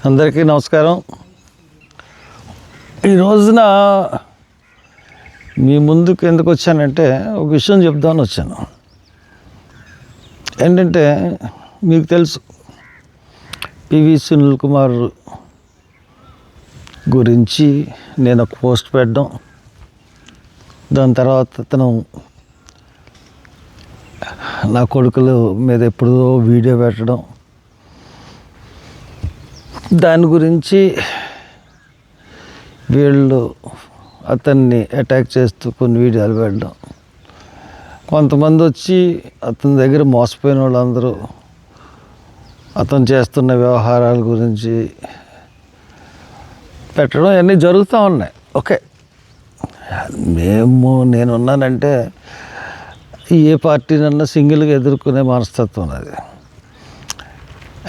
అందరికీ నమస్కారం. ఈ రోజున మీ ముందుకు ఎందుకు వచ్చానంటే ఒక విషయం చెప్దామని వచ్చాను. ఏంటంటే మీకు తెలుసు పివి సునీల్ కుమార్ గురించి నేను ఒక పోస్ట్ పెట్టడం, దాని తర్వాత అతను నా కొడుకుల మీద ఎప్పుడో వీడియో పెట్టడం, దాని గురించి వీళ్ళు అతన్ని అటాక్ చేస్తూ కొన్ని వీడియోలు పెట్టడం, కొంతమంది వచ్చి అతని దగ్గర మోసపోయిన వాళ్ళందరూ అతను చేస్తున్న వ్యవహారాల గురించి పెట్టడం అన్నీ జరుగుతూ ఉన్నాయి. ఓకే, నేనున్నానంటే ఏ పార్టీనన్నా సింగిల్గా ఎదుర్కొనే మనస్తత్వం అది.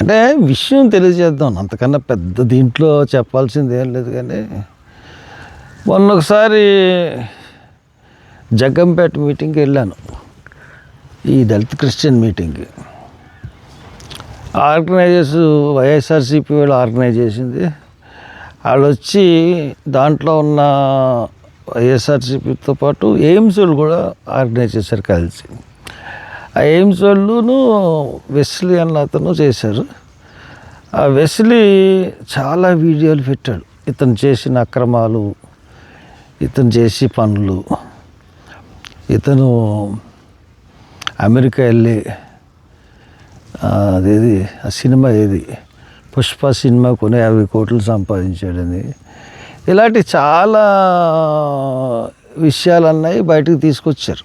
అంటే విషయం తెలియజేద్దాం, అంతకన్నా పెద్ద దీంట్లో చెప్పాల్సింది ఏం లేదు. కానీ మొన్న ఒకసారి జగ్గంపేట మీటింగ్కి వెళ్ళాను, ఈ దళిత్ క్రిస్టియన్ మీటింగ్కి. ఆర్గనైజర్స్ వైఎస్ఆర్సీపీ వాళ్ళు ఆర్గనైజ్ చేసింది. వాళ్ళు వచ్చి దాంట్లో ఉన్న వైఎస్ఆర్సీపీతో పాటు ఎయిమ్స్ వాళ్ళు కూడా ఆర్గనైజ్ చేశారు కలిసి. ఆ ఎయిమ్స్ వాళ్ళును వెస్లీ అన్న అతను చేశారు. ఆ వెస్లీ చాలా వీడియోలు పెట్టాడు, ఇతను చేసిన అక్రమాలు, ఇతను చేసే పనులు. ఇతను అమెరికా వెళ్ళి అదేది ఆ సినిమా ఏది పుష్ప సినిమా కొని 50 కోట్లు సంపాదించాడని, ఇలాంటి చాలా విషయాలు అన్నాయి బయటకు తీసుకొచ్చారు.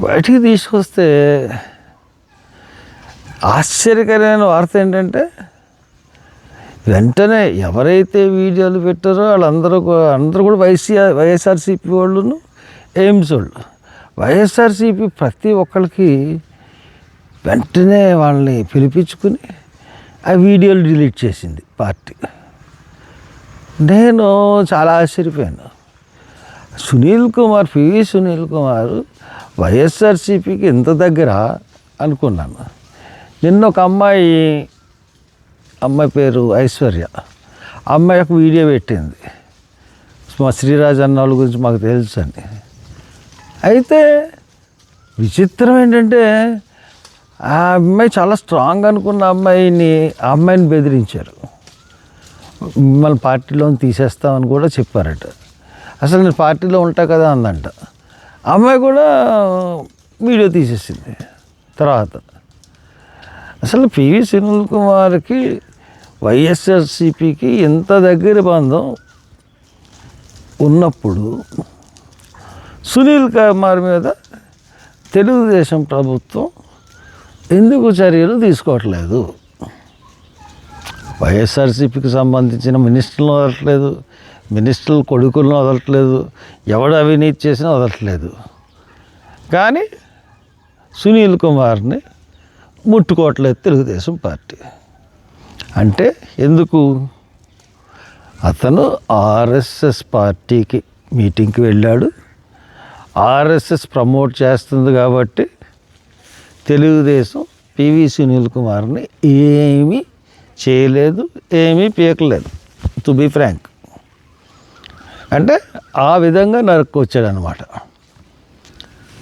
బయటికి తీసుకొస్తే ఆశ్చర్యకరమైన వార్త ఏంటంటే వెంటనే ఎవరైతే వీడియోలు పెట్టారో వాళ్ళందరూ కూడా వైఎస్ఆర్సీపీ వాళ్ళును ఎయిమ్స్ వాళ్ళు, వైఎస్ఆర్సీపీ ప్రతి ఒక్కరికి వెంటనే వాళ్ళని పిలిపించుకుని ఆ వీడియోలు డిలీట్ చేసింది పార్టీ. నేను చాలా ఆశ్చర్యపోయాను. పివి సునీల్ కుమార్ వైఎస్ఆర్సీపీకి ఎంత దగ్గర అనుకున్నాను. నిన్న ఒక అమ్మాయి పేరు ఐశ్వర్య, అమ్మాయి ఒక వీడియో పెట్టింది, మా శ్రీరాజ్ అన్న వాళ్ళ గురించి మాకు తెలుసు అని. అయితే విచిత్రం ఏంటంటే ఆ అమ్మాయి చాలా స్ట్రాంగ్ అనుకున్న అమ్మాయిని బెదిరించారు, మిమ్మల్ని పార్టీలో తీసేస్తామని కూడా చెప్పారట. అసలు నేను పార్టీలో ఉంటా కదా అందంట. అమ్మాయి కూడా వీడియో తీసేసింది. తర్వాత అసలు పివి సునీల్ కుమార్కి వైఎస్ఆర్సీపీకి ఎంత దగ్గర బంధం ఉన్నప్పుడు సునీల్ కుమార్ మీద తెలుగుదేశం ప్రభుత్వం ఎందుకు చర్యలు తీసుకోవట్లేదు? వైఎస్ఆర్సీపీకి సంబంధించిన మినిస్టర్లను వదలట్లేదు, మినిస్టర్ల కొడుకులను వదలట్లేదు, ఎవడు అవినీతి చేసినా వదలట్లేదు. కానీ సునీల్ కుమార్ని ముట్టుకోవట్లేదు తెలుగుదేశం పార్టీ. అంటే ఎందుకు? అతను ఆర్ఎస్ఎస్ పార్టీకి మీటింగ్కి వెళ్ళాడు, ఆర్ఎస్ఎస్ ప్రమోట్ చేస్తుంది కాబట్టి తెలుగుదేశం పివి సునీల్ కుమార్ని ఏమీ చేయలేదు, ఏమీ పీకలేదు, టు బీ ఫ్రాంక్. అంటే ఆ విధంగా నరుక్కొచ్చాడనమాట.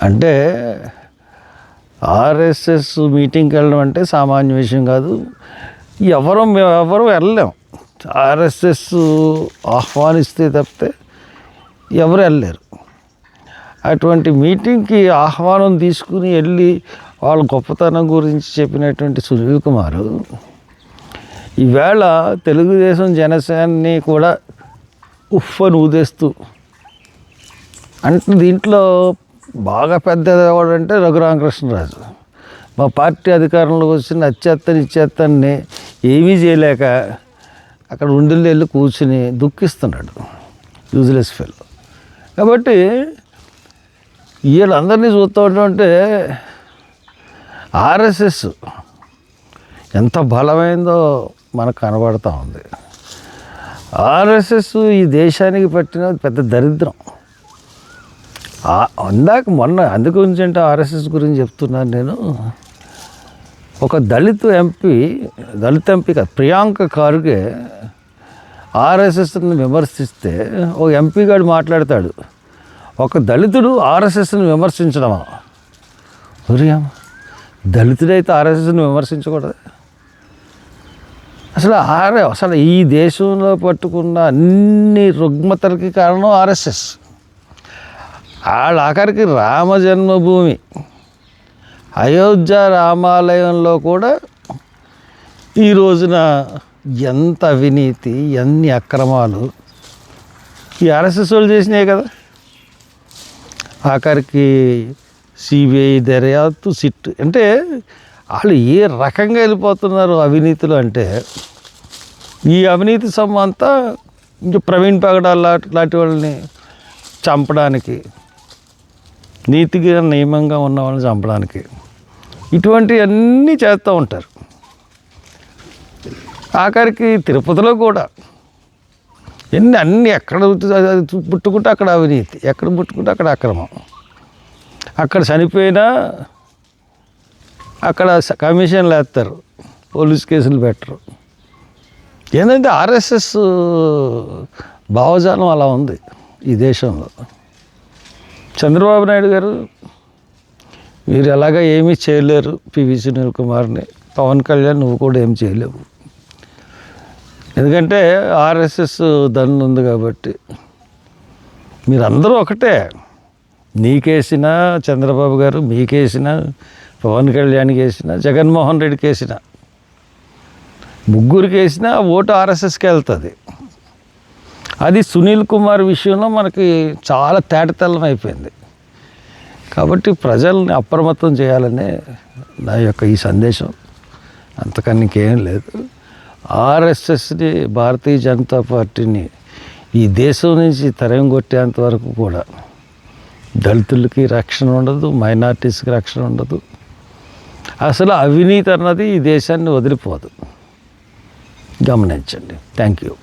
అంటే ఆర్ఎస్ఎస్ మీటింగ్కి వెళ్ళడం అంటే సామాన్య విషయం కాదు. ఎవరు వెళ్ళలేం, ఆర్ఎస్ఎస్ ఆహ్వానిస్తే తప్పితే ఎవరు వెళ్ళలేరు. అటువంటి మీటింగ్కి ఆహ్వానం తీసుకుని వెళ్ళి వాళ్ళ గొప్పతనం గురించి చెప్పినటువంటి సునీల్ కుమార్ ఈవేళ తెలుగుదేశం జనసేనని కూడా ఉఫ్ఫని ఊదేస్తూ, అంటే దీంట్లో బాగా పెద్దది ఎవడంటే రఘురామకృష్ణరాజు. మా పార్టీ అధికారంలోకి వచ్చిన ఇచ్చేత్తని ఏమీ చేయలేక అక్కడ ఉండిల్లు వెళ్ళి కూర్చుని దుఃఖిస్తున్నాడు, యూజ్లెస్ ఫెలో. కాబట్టి వీళ్ళందరినీ చూస్తూ ఉంటే ఆర్ఎస్ఎస్ ఎంత బలమైందో మనకు కనబడుతూ ఉంది. ఆర్ఎస్ఎస్ ఈ దేశానికి పట్టిన పెద్ద దరిద్రం. మొన్న అందు గురించి అంటే ఆర్ఎస్ఎస్ గురించి చెప్తున్నాను నేను. ఒక దళిత ఎంపీ కాదు, ప్రియాంక ఖార్గే ఆర్ఎస్ఎస్ని విమర్శిస్తే ఒక ఎంపీ గారు మాట్లాడతాడు, ఒక దళితుడు ఆర్ఎస్ఎస్ని విమర్శించడమా? ఒరియామ, దళితుడైతే ఆర్ఎస్ఎస్ని విమర్శించకూడదు. అసలు ఈ దేశంలో పట్టుకున్న అన్ని రుగ్మతలకి కారణం ఆర్ఎస్ఎస్. వాళ్ళ ఆఖరికి రామ జన్మభూమి అయోధ్య రామాలయంలో కూడా ఈ రోజున ఎంత అవినీతి, ఎన్ని అక్రమాలు ఈ ఆర్ఎస్ఎస్ వాళ్ళు చేసినాయి కదా. ఆఖరికి సిబిఐ దర్యాప్తు, సిట్, అంటే వాళ్ళు ఏ రకంగా వెళ్ళిపోతున్నారు అవినీతిలో అంటే, ఈ అవినీతి సొమ్ము అంతా ఇంక ప్రవీణ్ పగడాల్ లాంటి వాళ్ళని చంపడానికి, నీతిగా నియమంగా ఉన్న వాళ్ళని చంపడానికి ఇటువంటివన్నీ చేస్తూ ఉంటారు. ఆఖరికి తిరుపతిలో కూడా అన్నీ ఎక్కడ పుట్టుకుంటే అక్కడ అవినీతి, ఎక్కడ పుట్టుకుంటే అక్కడ అక్రమం. అక్కడ చనిపోయినా అక్కడ కమిషన్లు వేస్తారు, పోలీస్ కేసులు పెట్టరు. ఏంటంటే ఆర్ఎస్ఎస్ భావజాలం అలా ఉంది ఈ దేశంలో. చంద్రబాబు నాయుడు గారు, మీరు ఎలాగ ఏమీ చేయలేరు పివి సునీల్ కుమార్ని, పవన్ కళ్యాణ్ నువ్వు కూడా ఏం చేయలేవు, ఎందుకంటే ఆర్ఎస్ఎస్ దన్ను ఉంది కాబట్టి. మీరందరూ ఒకటే, నీకేసిన చంద్రబాబు గారు, మీకేసిన పవన్ కళ్యాణ్కి వేసిన, జగన్మోహన్ రెడ్డికి వేసిన, ముగ్గురికి వేసిన ఓటు ఆర్ఎస్ఎస్కి వెళ్తుంది. అది సునీల్ కుమార్ విషయంలో మనకి చాలా తేటతెల్లం అయిపోయింది. కాబట్టి ప్రజల్ని అప్రమత్తం చేయాలనే నా యొక్క ఈ సందేశం, అంతకన్నా ఇంకేం లేదు. ఆర్ఎస్ఎస్ని, భారతీయ జనతా పార్టీని ఈ దేశం నుంచి తరంగొట్టేంత వరకు కూడా దళితులకి రక్షణ ఉండదు, మైనార్టీస్కి రక్షణ ఉండదు. అసలు అవినీతి అన్నది ఈ దేశాన్ని వదిలిపోదు. గమనించండి. Thank you.